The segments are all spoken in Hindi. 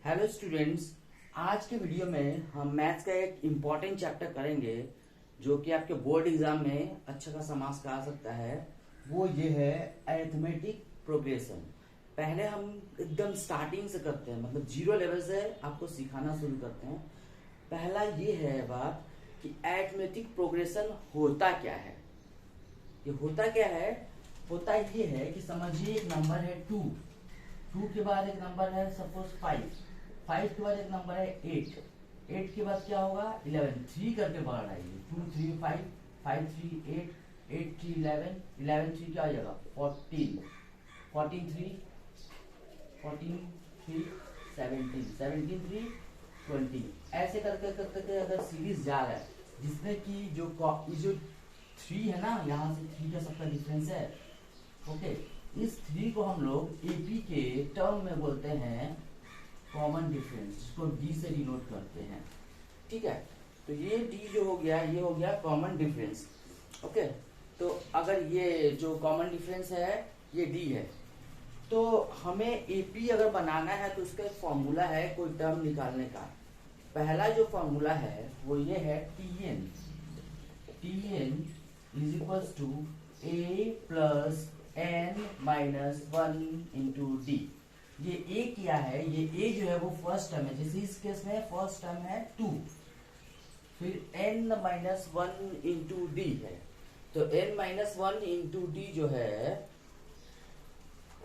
हेलो स्टूडेंट्स, आज के वीडियो में हम मैथ्स का एक इम्पॉर्टेंट चैप्टर करेंगे जो कि आपके बोर्ड एग्जाम में अच्छा खासा मार्क्स आ सकता है। वो ये है अरिथमेटिक प्रोग्रेशन। पहले हम एकदम स्टार्टिंग से करते हैं, मतलब जीरो लेवल से आपको सिखाना शुरू करते हैं। पहला ये है बात कि अरिथमेटिक प्रोग्रेशन होता क्या है। ये होता क्या है? होता ये है कि समझिए एक नंबर है 2 के बाद एक नंबर है सपोज 5 के बाद एक नंबर है 8 के बाद क्या होगा 11, 3 करके बढ़ आएगी 2 3 5 5 3 8 8 3 11 11 3 क्या हो जाएगा 14 14 3 14 3 17 17 3 20। ऐसे करके करके अगर सीरीज जा रहा है जिसमें कि जो 3 है ना, यहाँ से 3 का सबका डिफरेंस है। ओके, इस 3 को हम लोग एपी के टर्म में बोलते हैं कॉमन डिफरेंस, जिसको डी से डिनोट करते हैं। ठीक है, तो ये डी जो हो गया ये हो गया कॉमन डिफरेंस। ओके, तो अगर ये जो कॉमन डिफरेंस है ये डी है, तो हमें एपी अगर बनाना है तो उसका एक फॉर्मूला है कोई टर्म निकालने का। पहला जो फॉर्मूला है वो ये है t n is equals to a plus n minus 1 into d. ये a क्या है? ये a जो है वो फर्स्ट टर्म है, जैसे इस केस में फर्स्ट टर्म है 2, फिर n माइनस 1 इंटू डी है। तो n माइनस 1 इंटू डी जो है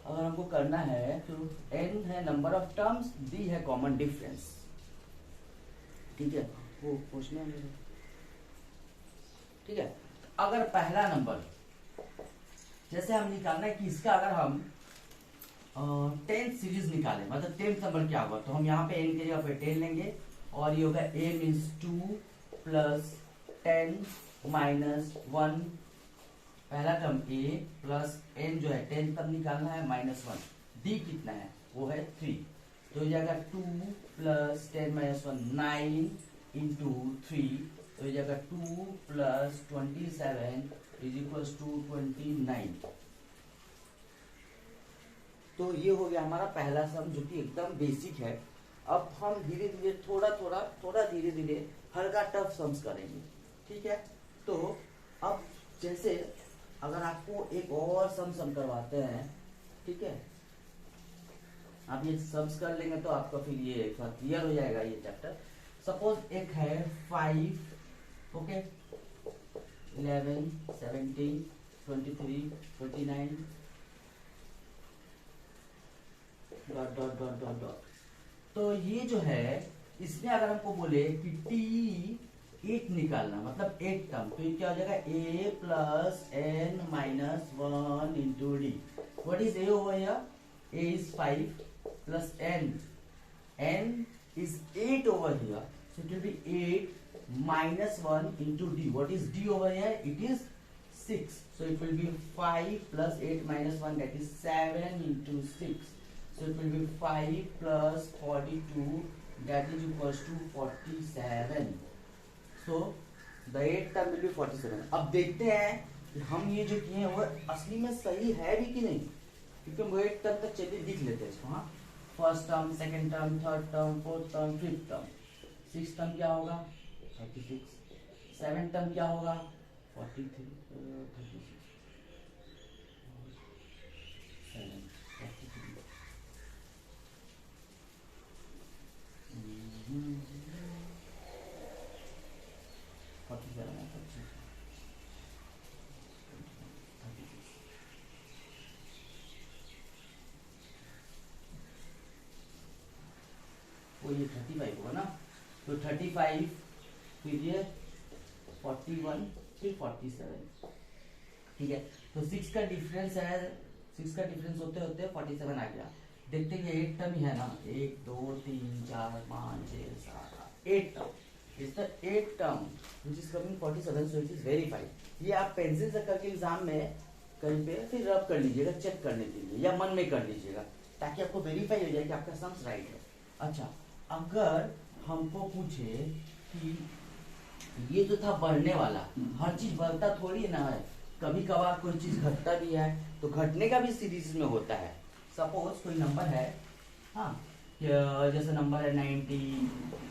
अगर हमको करना है तो n है नंबर ऑफ टर्म्स, d है कॉमन डिफरेंस। ठीक है, वो पूछना है। ठीक है, अगर पहला नंबर जैसे हम निकालना है कि इसका अगर हम 10th सीरीज निकालें, मतलब 10th नंबर क्या होगा, तो हम यहाँ पे n की जगह पे 10 लेंगे और ये होगा a मीन्स 2 प्लस 10 माइनस 1। पहला टर्म a प्लस n जो है 10 तब निकालना है माइनस 1। d कितना है? वो है 3, तो ये जाएगा 2 प्लस 10 माइनस 1 9 इंटू 3, तो ये जाएगा 2 प्लस 27 इज इक्वल्स टू 29। तो ये हो गया हमारा पहला सम जो कि एकदम बेसिक है। अब हम धीरे धीरे थोड़ा धीरे धीरे हल्का टफ सम्स करेंगे। ठीक है, तो अब जैसे अगर आपको एक और सम करवाते हैं, ठीक है, आप ये सम्स कर लेंगे तो आपका फिर ये क्लियर हो जाएगा ये चैप्टर। सपोज एक है 5, okay, 11 17 23 29 dot dot dot dot dot. तो ये जो है इसमें अगर हमको बोले कि t8 निकालना, मतलब 8 टर्म, तो ये क्या हो जाएगा a plus n minus 1 into D. What is a over here? a is 5 plus n is 8 over here, so it will be 8 minus 1 into d. What is d over here? It is 6. So it will be 5 plus 8 minus 1, that is 7 into 6. So it will be 5 plus 42, that is equals to 47. So the 8 term will be 47. अब देखते हैं कि हम ये जो किए हैं वो असली में सही है भी कि नहीं, क्योंकि हम 8 टर्म तक चलिए लिख लेते हैं इसको। हाँ, first term, second term, third term, fourth term, fifth term, six term क्या होगा 36, 7 टर्म क्या होगा 43, 36 7 43 47 36 वो ये 35 होगा ना, तो 35 फिर ये 41 फिर 47। ठीक है, तो 6 का डिफरेंस है, 6 का डिफरेंस होते होते 47 आ गया। देखते हैं 8 टर्म ही है ना, 1 2 3 4 5 6 7 8 term, is the 8 term which is coming 47, so it is verified. ये आप पेंसिल से करके एग्जाम में कहीं पे फिर रब कर लीजिएगा चेक करने के लिए, या मन में कर लीजिएगा ताकि आपको वेरीफाई हो जाए कि आपका सम्स राइट है। अच्छा, अगर हमको पूछे कि ये जो था बढ़ने वाला, हर चीज बढ़ता थोड़ी ना है, कभी कभार कोई चीज घटता भी है, तो घटने का भी सीरीज में होता है। सपोज कोई नंबर है, हाँ जैसे नंबर है 90,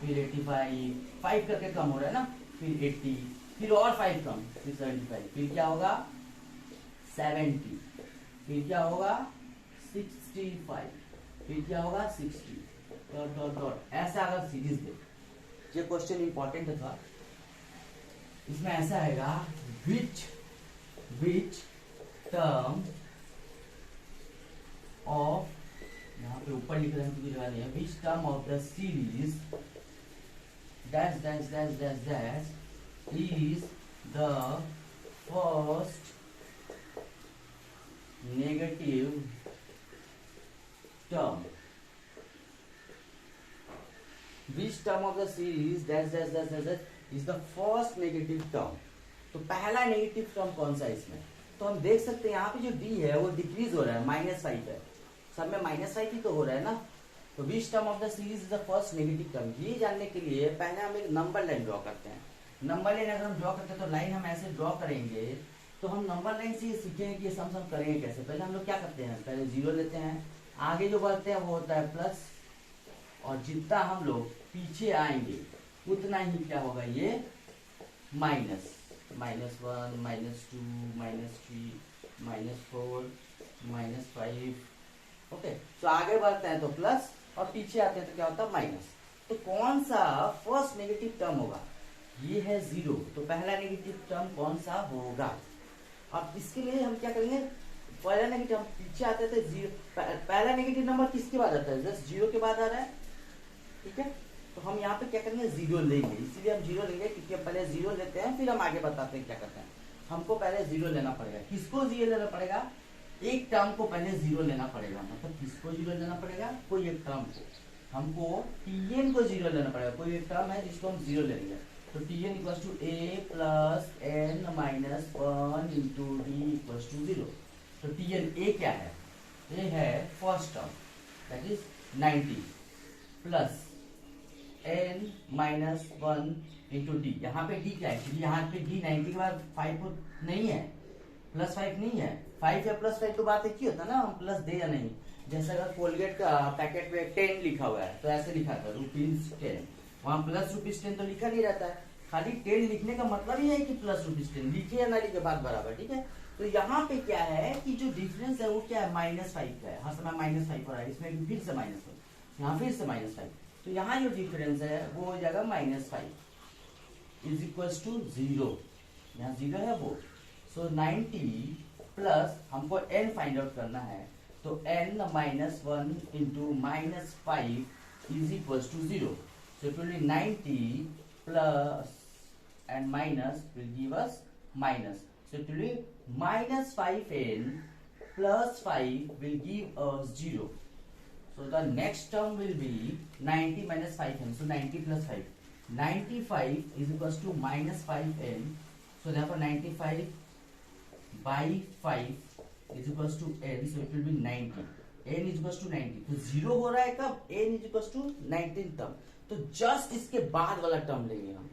फिर 85, 5 करके कम हो रहा है ना, फिर 80, फिर और 5 कम, फिर 75, फिर क्या होगा 70, फिर क्या होगा 65, फिर क्या होगा 60, डॉट डॉट डॉट, ऐसा अगर सीरीज दे। ये क्वेश्चन इंपॉर्टेंट था, इसमें ऐसा आएगा विच टर्म ऑफ, यहाँ पे ऊपर लिख रहे हैं क्योंकि जगह नहीं है, which term of the series dash dash dash dash dash is the first negative term, which term of the series dash dash dash dash dash is the first negative term. तो पहला नेगेटिव टर्म कौन सा है इसमें, तो हम देख सकते हैं यहाँ पे जो डी है वो डिक्रीज हो रहा है, -5 है, सब में -5 ही तो हो रहा है ना। तो which term of the series is the first negative term, ये जानने के लिए पहले हम एक नंबर लाइन ड्रॉ करते हैं। नंबर लाइन अगर हम ड्रॉ करते हैं तो लाइन हम ऐसे ड्रॉ करेंगे, तो हम नंबर लाइन से ये सीखेंगे कि ये सम करेंगे कैसे। पहले हम लोग क्या करते हैं, पहले 0 लेते हैं, आगे जो बढ़ते हैं वो होता है प्लस, और जितना हम लोग पीछे आएंगे उतना ही क्या होगा, ये माइनस, -1, -2, -3, -4, -5। ओके, तो आगे बढ़ते हैं तो प्लस, और पीछे आते हैं तो क्या होता है माइनस। तो कौन सा फर्स्ट नेगेटिव टर्म होगा, ये है 0, तो पहला नेगेटिव टर्म कौन सा होगा। अब इसके लिए हम क्या करेंगे, पहला नेगेटिव, हम पीछे आते थे 0, पहला नेगेटिव नंबर किसके बाद आता है, जस्ट 0 के बाद आ रहा है, ठीक है। तो हम यहाँ पे क्या करेंगे, 0 लेंगे, इसीलिए हम 0 लेंगे क्योंकि हम पहले 0 लेते हैं, फिर हम आगे बताते हैं क्या करते हैं। हमको पहले 0 लेना पड़ेगा, किसको 0 लेना पड़ेगा, एक टर्म को पहले 0 लेना पड़ेगा, मतलब किसको 0 लेना पड़ेगा, कोई एक टर्म को, हमको tn को 0 लेना पड़ेगा, कोई एक टर्म है जिसको हम 0 लेंगे। तो tn equals to a plus n minus 1 into d equals to 0। तो tn a क्या है, ये है first term that is 90 plus n minus 1 into d, यहाँ पे d क्या है, क्योंकि यहाँ पे d 90 के बाद 5 नहीं है, +5 नहीं है, 5 या +5 तो बात एक ही होता है ना, हम प्लस दे या नहीं। जैसे अगर कोलगेट का पैकेट में 10 लिखा हुआ है तो ऐसे लिखा था ₹10, वहाँ प्लस ₹10 तो लिखा नहीं रहता है, खाली 10 लिखने का मतलब ही है कि प्लस ₹10 लिखे या ना लिखे बात बराबर, ठीक है। तो यहाँ पे क्या है कि जो डिफरेंस है वो क्या है, -5 का है, हर समय -5 हो रहा है, इसमें फिर से -5, यहाँ फिर से -5, तो यहाँ जो डिफरेंस है वो हो जाएगा -5 इज इक्वल्स टू 0, यहाँ 0 है वो। सो 90 प्लस हमको n फाइंड आउट करना है, तो n minus 1 into -5 is equals to 0। So it will be 90 plus and minus will give us minus, so it will be -5n plus 5 will give us 0. So the next term will be 90 minus 5n. So 90 plus 5. 95 is equals to minus 5n. So therefore 95 by 5 is equals to n. So it will be 90. n is equals to 90. तो 0 हो रहा है कब, n is equals to 19 term. तो जस्ट इसके बाद वाला टर्म लेंगे हम,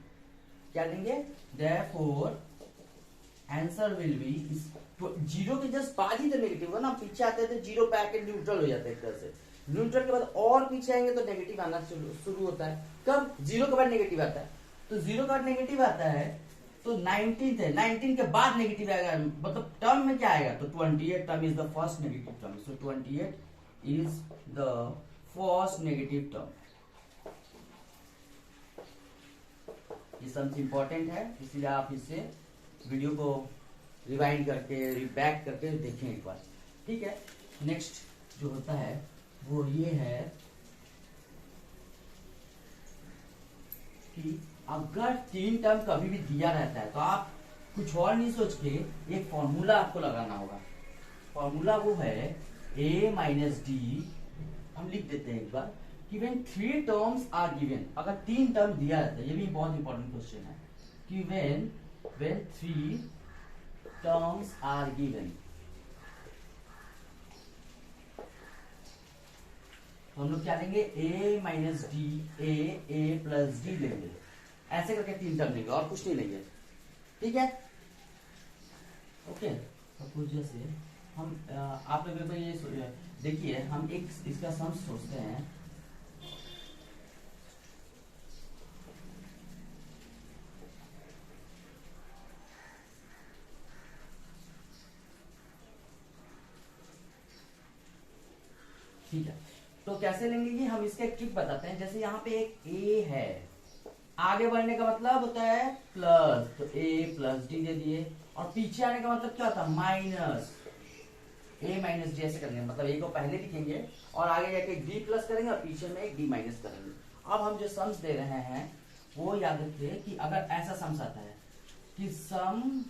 क्या लेंगे, therefore आंसर विल बी 0 के जस्ट बाद ही तो नेगेटिव हो ना, पीछे आते हैं तो 0 पे आके न्यूट्रल हो जाता है एक तरह से, न्यूट्रल के बाद और पीछे आएंगे तो नेगेटिव आना शुरू होता है। कब, 0 के बाद नेगेटिव आता है, तो 0 के बाद नेगेटिव आता है तो 19 है, 19 के बाद नेगेटिव आएगा, मतलब टर्म में क्या आएगा, तो 28 term is the first negative term. So 28 is the first negative term. ये सबसे इंपॉर्टेंट है, इसलिए आप इससे वीडियो को रिवाइंड करके बैक करके देखें एक बार, ठीक है। नेक्स्ट जो होता है वो ये है कि अगर 3 टर्म कभी भी दिया रहता है तो आप कुछ और नहीं सोच के एक फॉर्मूला आपको लगाना होगा। फॉर्मूला वो है a माइनस डी, हम लिख देते हैं एक बार कि व्हेन 3 टर्म्स आर गिवन, अगर 3 टर्म दिया रहता है, ये भी बहुत इंपॉर्टेंट क्वेश्चन है कि when 3 terms are given, तो हम लोग क्या लेंगे, a minus D, a plus D लेंगे, ऐसे करके 3 टर्म लेंगे और कुछ नहीं लेंगे, ठीक है। ओके, सपोज जैसे हम आप लोग ये देखिए, हम एक इसका सम सोचते हैं ठीक है, तो कैसे लेंगे कि हम इसका एक ट्रिक बताते हैं। जैसे यहाँ पे एक ए है, आगे बढ़ने का मतलब होता है प्लस, तो ए प्लस डी दे दिए, और पीछे आने का मतलब क्या होता है माइनस, ए माइनस डी ऐसे करेंगे, मतलब ए को पहले लिखेंगे और आगे जाके डी प्लस करेंगे और पीछे में एक डी माइनस करेंगे। अब हम जो सम्स दे रहे हैं वो याद रखिए कि अगर ऐसा सम्स आता है कि सम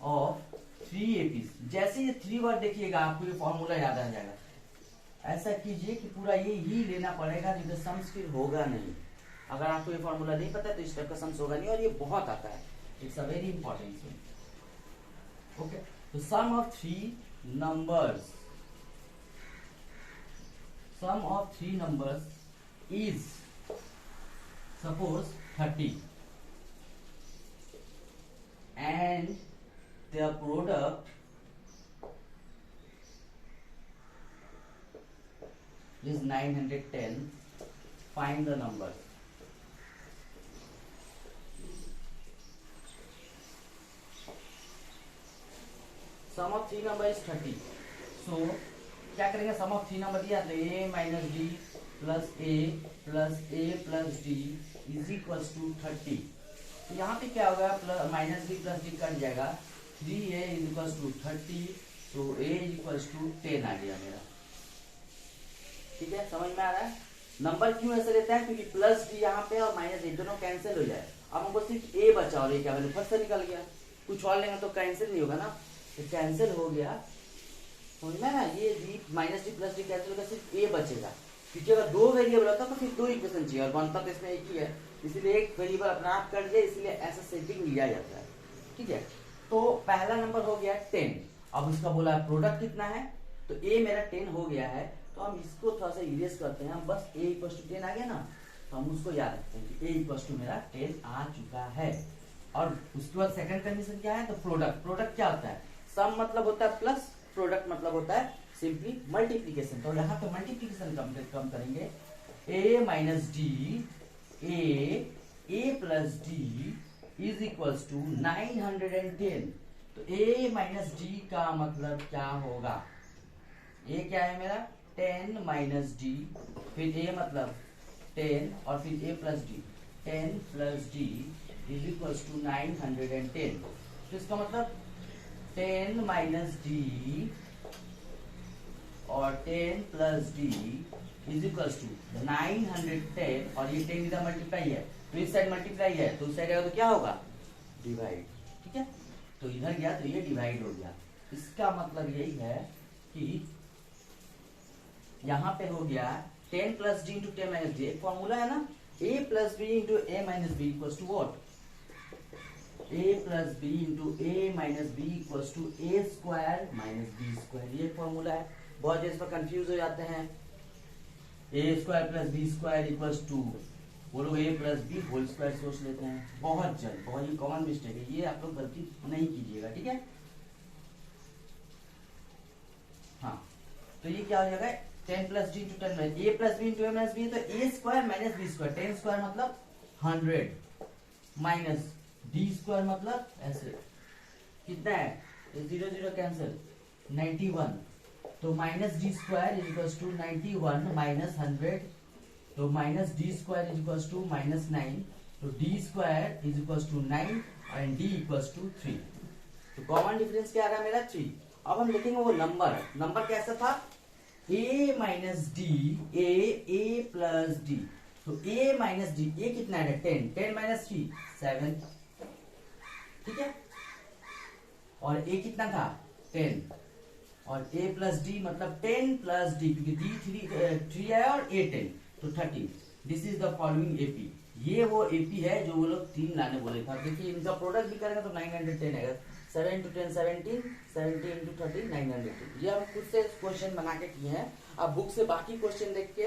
ऑफ 3 एपीज, जैसे ये 3 वर्ड देखिएगा आपको ये फॉर्मूला याद आ जाएगा। ऐसा कीजिए कि पूरा ये ही लेना पड़ेगा, नहीं तो सम्स फिर होगा नहीं। अगर आपको ये फॉर्मूला नहीं पता तो इस टाइप का सम्स होगा नहीं, और ये बहुत आता है, it's a very important. Okay, तो सम of 3 numbers, sum of 3 numbers is suppose 30 and their product is 910. Find the number. Sum of 3 number is 30. So क्या करेंगे, सम ऑफ 3 नंबर दिया तो a minus d plus a plus d is equal to 30। तो यहाँ पे क्या होगा, plus minus d plus d cut जाएगा, 3a इज इक्वल टू 30, तो a इज इक्वल टू 10 आ गया मेरा। ठीक है, समझ में आ रहा है। नंबर क्यों ऐसे लेता है, क्योंकि प्लस डी यहाँ पे और माइनस डी दोनों कैंसिल हो जाए। अब हमको सिर्फ a बचा और a क्या वैल्यू फट से निकल गया, कुछ और लेंगे तो कैंसिल नहीं होगा ना, तो कैंसिल हो गया, समझ में ना। ये D minus d plus D cancel होगा, सिर्फ ए बचेगा, क्योंकि अगर 2 वेरिएबल होता तो फिर 2 इक्वेशन चाहिए और बनता तो इसमें एक ही है, इसीलिए एक वेरिएबल अपना आप कर दिया, इसलिए ऐसा सेटिंग लिया जाता है। ठीक है, तो पहला नंबर हो गया 10। अब उसका बोला प्रोडक्ट कितना है, तो ए मेरा 10 हो गया है, तो हम इसको थोड़ा सा इरेज करते हैं, बस ए इक्वल टू 10 आ गया ना, तो हम उसको याद रखते हैं कि ए इक्वल टू मेरा 10 आ चुका है। और उसके बाद सेकंड कंडीशन क्या है, तो प्रोडक्ट क्या होता है, सम मतलब होता है प्लस, प्रोडक्ट मतलब होता है सिंपली मल्टीप्लीकेशन। तो यहाँ पे मल्टीप्लीकेशन कम करेंगे, a minus d a plus d is equal to 910। तो a माइनस डी का मतलब क्या होगा, a क्या है मेरा 10 माइनस डी, फिर a मतलब 10 और फिर a plus d, 10 plus d is equal to 910। तो इसका मतलब 10 माइनस डी और 10 plus d is equal to 910, और ये 10 इधर मल्टीप्लाई है तो इस साइड मल्टीप्लाई है, तो उस साइड आएगा तो क्या होगा डिवाइड। ठीक है, तो इधर गया तो ये डिवाइड हो गया। इसका मतलब यही है कि यहाँ पे हो गया 10 plus D into 10 minus D, एक फॉर्मूला है ना, a plus B into A minus B equal to what, a plus B into A minus B equal to A square minus B square, ये फॉर्मूला है। बहुत जगह इस पर कंफ्यूज हो जाते हैं, A square plus B square equal to, वो लोग A plus B whole square सोच लेते हैं, बहुत जल्द, बहुत ही कॉमन मिस्टेक है, ये आप लोग गलती नहीं कीजिएगा। ठीक है, हाँ, तो ये क्या हो जाएगा 10 plus D into 10 minus A plus B into A minus B, तो A square minus B square, 10 square मतलब 100 माइनस डी स्क्वायर मतलब ऐसे कितना है, 0 0 कैंसिल 91, तो minus d square is equal to 91 minus 100, तो minus d square is equal to minus 9, तो d square is equal to 9 and d equal to 3। तो कॉमन डिफरेंस क्या आ रहा है मेरा 3। अब हम लिखेंगे वो नंबर कैसा था, a minus d a plus D, तो a माइनस डी, ए कितना है 10 माइनस 3 7, ठीक है, और a कितना था 10, और a प्लस डी मतलब 10 प्लस डी, क्योंकि d 3 है और a 10, तो 30। This is the following AP, ये वो एपी है जो वो लोग 3 लाने बोले था। देखिए इनका प्रोडक्ट भी करेंगे तो 910 आएगा, 7 into 10 17, 70 into 30 910। ये हम खुद से क्वेश्चन बना के किए हैं। अब बुक से बाकी क्वेश्चन देख के,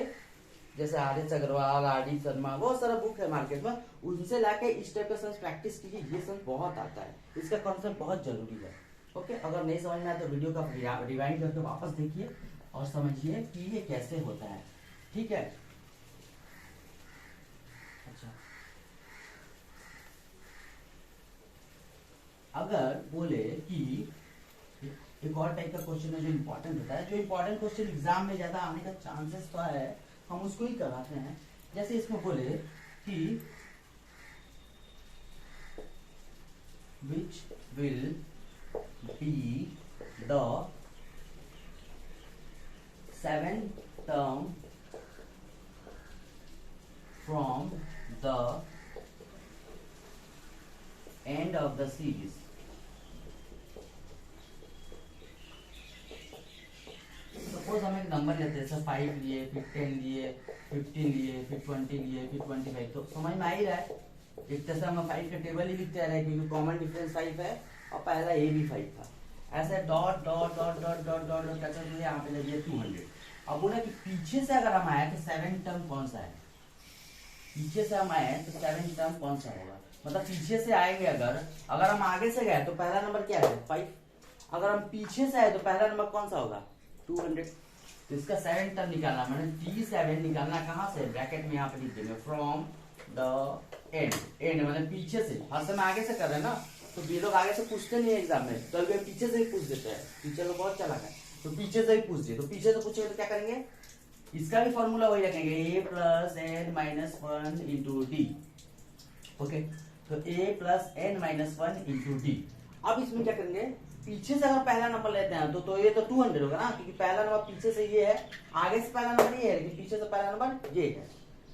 जैसे आर.एच. अग्रवाल, आर.डी. शर्मा, बहुत सारा बुक है मार्केट में, उनसे लाके इस टाइप का सेंस प्रैक्टिस कीजिए, ये सेंस बहुत आता है, इसका कॉन्सेप्ट बहुत जरूरी है। ओके, अगर नहीं समझ में आया तो वीडियो का रिवाइंड करके वापस देखिए और समझिए कि ये कैसे होता है। ठीक है, अच्छा, अगर बोले कि एक और टाइप का क्वेश्चन है जो इम्पोर्टेंट होता है, जो इम्पोर्टेंट क्वेश्चन एग्जाम में ज्यादा आने का चांसेस तो है, हम उसको ही कराते हैं। जैसे इसमें बोले कि which will be the seventh term from the end of the series। Suppose हम एक नंबर लेते हैं, जैसे 5 लिए, फिर 10 लिए, 15 लिए, फिर 20 लिए, फिर 25, तो समझ में आ ही रहा है। एक तरह से हम 5 का टेबल ही लिखते आ रहे हैं, क्योंकि कॉमन डिफरेंस 5 है और पहला ए भी 5 था। ऐसे dot dot dot dot dot dot dot करते हुए यहाँ पे लगे 200। अब बोला कि पीछे से अगर हम आए तो 7 टर्म कौन सा है, पीछे से हम आए तो 7 टर्म कौन सा होगा। मतलब पीछे से आएंगे, अगर हम आगे से गए तो पहला नंबर क्या है 5, अगर हम पीछे से आए तो पहला नंबर कौन सा होगा 200। तो इसका 7 टर्म निकालना, मैंने T7 निकालना कहाँ से, ब्रैकेट में यहाँ पे लिख देंगे फ्रॉम द एंड। एंड मतलब पीछे से, हर समय आगे से कर रहे हैं ना, तो ये लोग आगे से पूछते नहीं है एग्जाम में, तो अभी पीछे से ही पूछ देते हैं। टीचर लोग बहुत चालाक है, तो पीछे से ही पूछ दिए, तो पीछे से पूछेंगे तो क्या करेंगे, इसका भी फॉर्मूला वही रखेंगे, a plus n minus 1 into d. Okay, तो a plus n minus 1 into d. अब इसमें क्या करेंगे, पीछे से अगर पहला नंबर लेते हैं तो ये तो 200 होगा ना, क्योंकि पहला नंबर पीछे से ये है, आगे से पहला नंबर ये है, लेकिन पीछे से पहला नंबर ये है।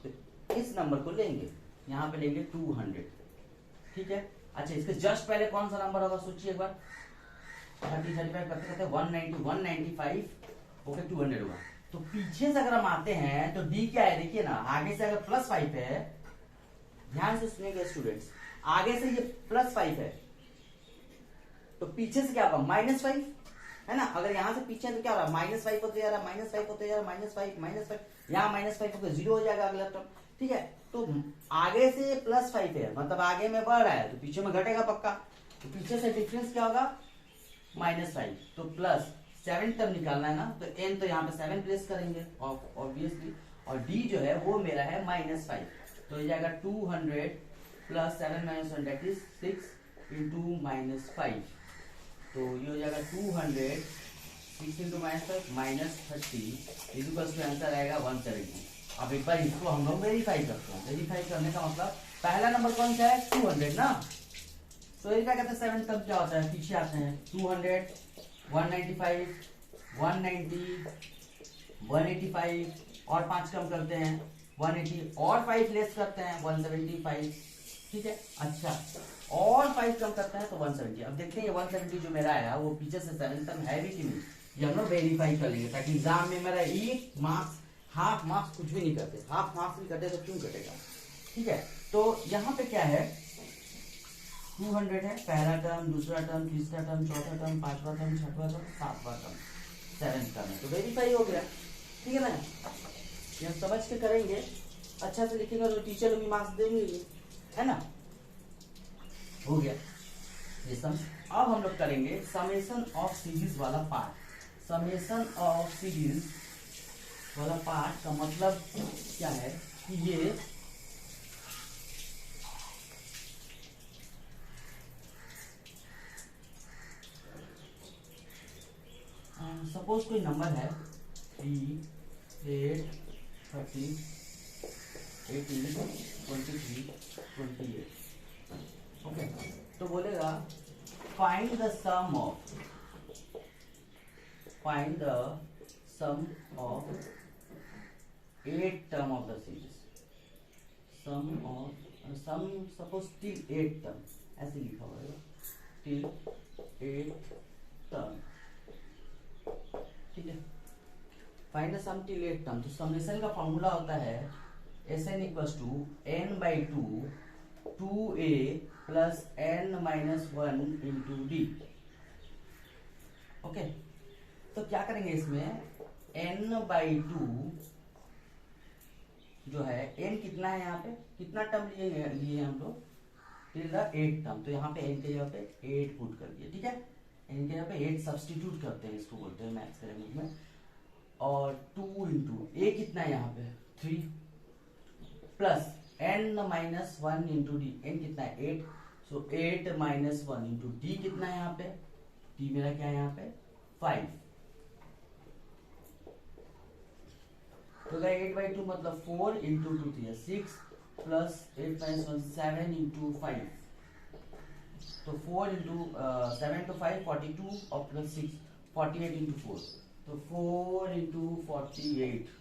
तो इस नंबर को लेंगे, यहाँ पे लेंगे 200। ठीक है, अच्छा इसके जस्ट पहले कौन सा नंबर होगा सोचिए एक बार, 30 35 करते करते 190 195, ओके 200 होगा। तो पीछे से अगर हम आते हैं तो डी क्या है, देखिए ना, आगे से अगर +5 है, ध्यान से सुनिएगा स्टूडेंट्स, आगे से ये +5 है, तो पीछे से क्या होगा -5 है ना। अगर यहां से पीछे तो क्या हो रहा है, -5 होते जा रहा है, -5 होते जा रहा है, -5 यहाँ -5 होकर 0 हो जाएगा अगला टर्म। ठीक है, तो आगे से +5 है, मतलब आगे में बढ़ रहा है, तो पीछे में घटेगा पक्का, तो पीछे से डिफरेंस क्या होगा -5, तो +7 टर्म निकालना है ना, तो n तो यहाँ पे 7 प्लेस करेंगे ऑब्वियसली, और d जो है वो मेरा है -5, तो ये जाएगा 200 plus 7 minus 1 that is 6 into -5, तो ये हो जाएगा 200 6 इंटू -5 -30 इक्वल्स टू आंसर आएगा 170। अब एक बार इसको हम लोग वेरीफाई करते हैं, वेरीफाई करने का मतलब पहला नंबर कौन सा है 200 ना, तो ये क्या कहते हैं 7 टर्म क्या होता है, पीछे आते हैं 200 195 190 185 और 5 कम करते हैं 180 और 5 लेस करते हैं 175। ठीक है, अच्छा और 5 कम करते हैं तो 170। अब देखते हैं ये 170 जो मेरा आया वो पीछे से 7 टर्म है भी कि नहीं, ये हम लोग वेरीफाई कर लेंगे, ताकि एग्जाम में मेरा 1 मार्क्स हाफ मार्क्स कुछ भी नहीं करते, हाफ मार्क्स भी कटे तो क्यों कटेगा। ठीक है, तो यहाँ पे क्या है 200 है, पहला टर्म, दूसरा टर्म, तीसरा टर्म, चौथा टर्म, पांचवा टर्म, छठवा टर्म, सातवां टर्म, 7 टर्म है, तो वेरीफाई हो गया। ठीक है ना, ये हम समझ के करेंगे, अच्छा से लिखेगा तो टीचर भी मार्क्स देंगे, है ना, हो गया ये सम। अब हम लोग करेंगे समेशन ऑफ सीरीज वाला पार्ट। समेशन ऑफ सीरीज वाला पार्ट का मतलब क्या है कि ये सपोज कोई नंबर है 3 8 30 18 23 28, ओके, तो बोलेगा find the sum of 8 term of the series, sum suppose till 8 term, ऐसे लिखा हुआ है टिल 8 टर्म। ठीक है, find the sum till 8 term, तो समेशन का फॉर्मूला होता है Sn equals to n/2 2a plus n-1 into d. Okay, तो क्या करेंगे इसमें n/2 जो है, n कितना है यहाँ पे, कितना टर्म लिए हम लोग टिल द 8 टर्म, तो यहाँ पे n के यहाँ पे 8 पुट कर दिए। ठीक है, n के यहाँ पे 8 सब्सटीट्यूट करते हैं, इसको बोलते हैं मैथ्स के लैंग्वेज में, और 2 इंटू a कितना है यहाँ पे 3 plus n-1 into D, n कितना है 8, सो 8 - 1 इंटू डी कितना है यहाँ पे, डी मेरा क्या है यहाँ पे 5। तो 8/2 मतलब 4 इंटू 2 थी 6 प्लस 8 माइनस 1 7 इंटू 5। तो 4 इंटू 7 तो 5 42 और प्लस 6 48 इंटू 4। तो 4 इंटू 48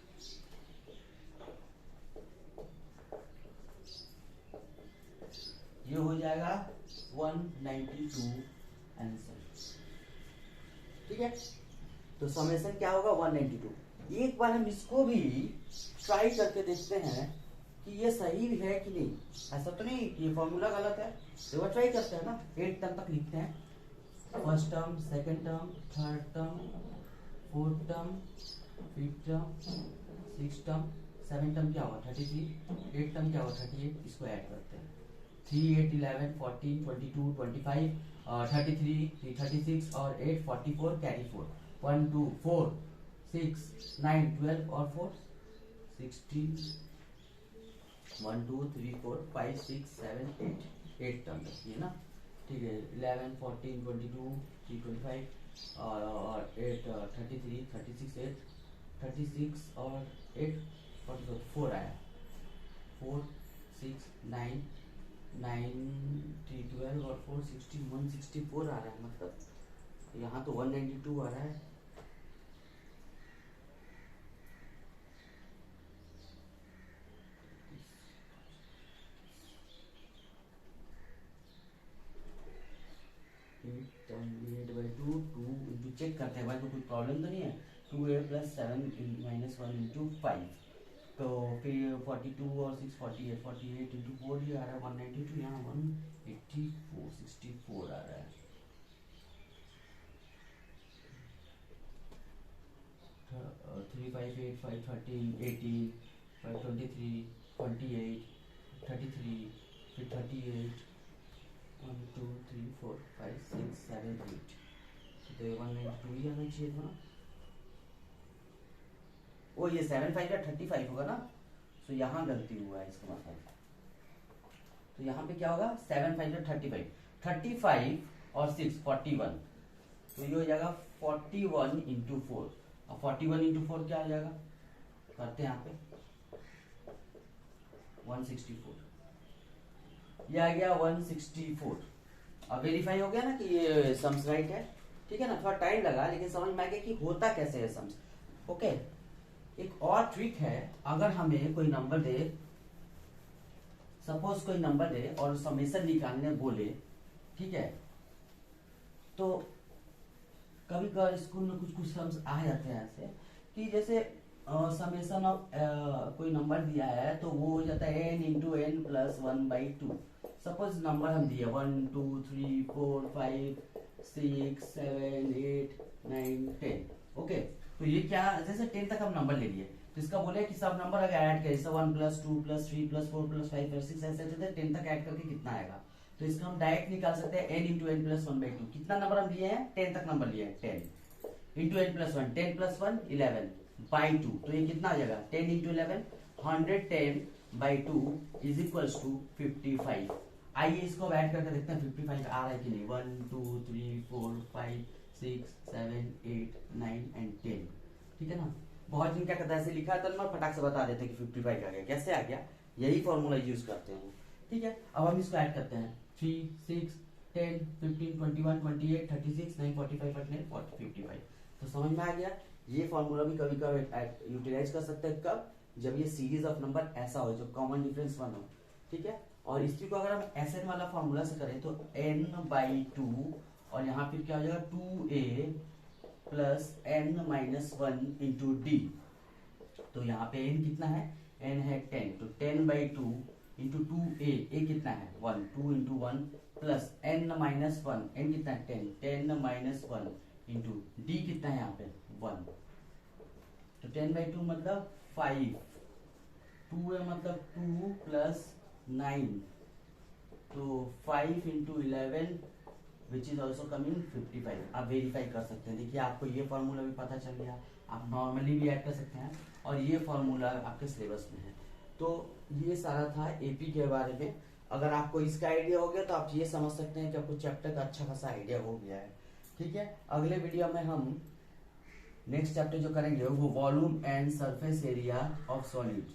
ये हो जाएगा 192 आंसर। ठीक है, तो समेशन क्या होगा 192। एक बार हम इसको भी ट्राई करके देखते हैं कि ये सही है कि नहीं। ऐसा तो नहीं कि ये फॉर्मूला गलत है, तो वो ट्राई करते हैं ना। 8 टर्म तक लिखते हैं, first term, second term, third term, fourth term, fifth term, six term, seven term क्या होगा 33, 8 टर्म क्या होगा 38। इसको ऐड करते हैं 3 8 11 14 22 25 33 36 और 8 44 कैरी 4 1 2 4 6 9 12 और 4 16 1 2 3 4 5 6 7 8 टर्म तक ये ना। ठीक है, 11 14 22 3 25 और 8 33 36 8 36 और 8 44 4 आया 4 6 9 9 3 12 और 4 16 164 आ रहा है। मतलब यहाँ तो 192 आ रहा है। चेक करते हैं भाई, कोई प्रॉब्लम तो नहीं है। 2a plus 7 minus 1 into 5। तो फिर 42 और 6 48 48 इंटू 4 ही आ रहा है 192। यहाँ 184 64 आ रहा है। 3 5 8 5 13 18 5 23 28 33 फिर 38 1 2 3 4 5 6 7 8। तो 192 ही आना चाहिए था ना। ओ ये 7 5 का 35 होगा ना। तो यहाँ गलती हुआ है इसका मतलब। तो यहाँ पे क्या होगा 7 5 का 35 35 और 6 41। तो ये हो जाएगा 41 इंटू 4। अब 41 इंटू 4 क्या आ जाएगा करते हैं यहाँ पे 164। ये आ गया 164। अब वेरीफाई हो गया ना कि ये सम्स राइट है। ठीक है ना, थोड़ा टाइम लगा लेकिन समझ में आ गया कि होता कैसे है सम्स। ओके, एक और ट्रिक है। अगर हमें कोई नंबर दे, सपोज कोई नंबर दे और समेशन निकालने बोले, ठीक है, तो कभी कभार स्कूल में कुछ कुछ सम्स आ जाते हैं ऐसे कि जैसे समेशन ऑफ कोई नंबर दिया है तो वो हो जाता है n into n plus 1/2। Suppose number हम दिए 1 2 3 4 5 6 7 8 9 10। ओके, तो ये क्या जैसे 10 तक हम नंबर ले लिए, तो इसका बोले कि सब नंबर अगर ऐड करें जैसे 1 plus 2 plus 3 plus 4 plus 5 plus 6 ऐसे 10 तक ऐड करके कितना आएगा। तो इसका हम डायरेक्ट निकाल सकते हैं n इंटू एन प्लस 1/2। कितना नंबर हम लिए हैं 10 तक नंबर लिए हैं 10 into n plus 1 10 plus 1 11 by 2। तो ये कितना आ जाएगा 10 into 11 110 by 2 is equals to 55। आइए इसको अब ऐड करके देखते हैं 55 आ रहा है कि नहीं। 1 2 3 4 5 6 7 8 9 एंड 10। ठीक है ना। बहुत दिन क्या करता है ऐसे लिखा है तो नंबर फटाक से बता देते हैं कि 55 आ गया। कैसे आ गया, यही फॉर्मूला यूज करते हैं। ठीक है, अब हम इसको ऐड करते हैं 3 6 10 15 21 28 36 9 45 49 55। तो समझ में आ गया। ये फॉर्मूला भी कभी कभी यूटिलाइज कर सकते हैं कब, जब ये सीरीज ऑफ नंबर ऐसा हो जो कॉमन डिफरेंस 1 हो। ठीक है, और इसी को अगर हम एसएन वाला फॉर्मूला से करें तो n/2 और यहाँ फिर क्या हो जाएगा 2a plus n-1 into D. तो यहाँ पे n कितना है, n है 10, तो 10/2 इंटू 2a, a कितना है 1, 2 इंटू 1 प्लस n-1, n कितना है 10, 10-1 इंटू डी कितना है यहाँ पे 1। तो 10/2 मतलब 5, 2 है मतलब 2 प्लस 9, तो 5 into 11 which is also coming 55। आप वेरीफाई कर सकते हैं। देखिए आपको ये फॉर्मूला भी पता चल गया, आप नॉर्मली भी ऐड कर सकते हैं और ये फॉर्मूला आपके सिलेबस में है। तो ये सारा था एपी के बारे में। अगर आपको इसका आइडिया हो गया तो आप ये समझ सकते हैं कि आपको चैप्टर का अच्छा खासा आइडिया हो गया है। ठीक है, अगले वीडियो में हम नेक्स्ट चैप्टर जो करेंगे वो volume and surface area of solid,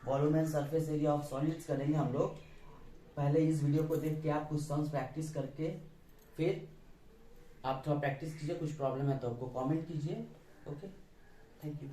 volume and surface area of solids करेंगे हम लोग। पहले इस वीडियो को देख के आप कुछ सम्स प्रैक्टिस करके फिर आप थोड़ा प्रैक्टिस कीजिए, कुछ प्रॉब्लम है तो आपको कमेंट कीजिए। Okay, thank you.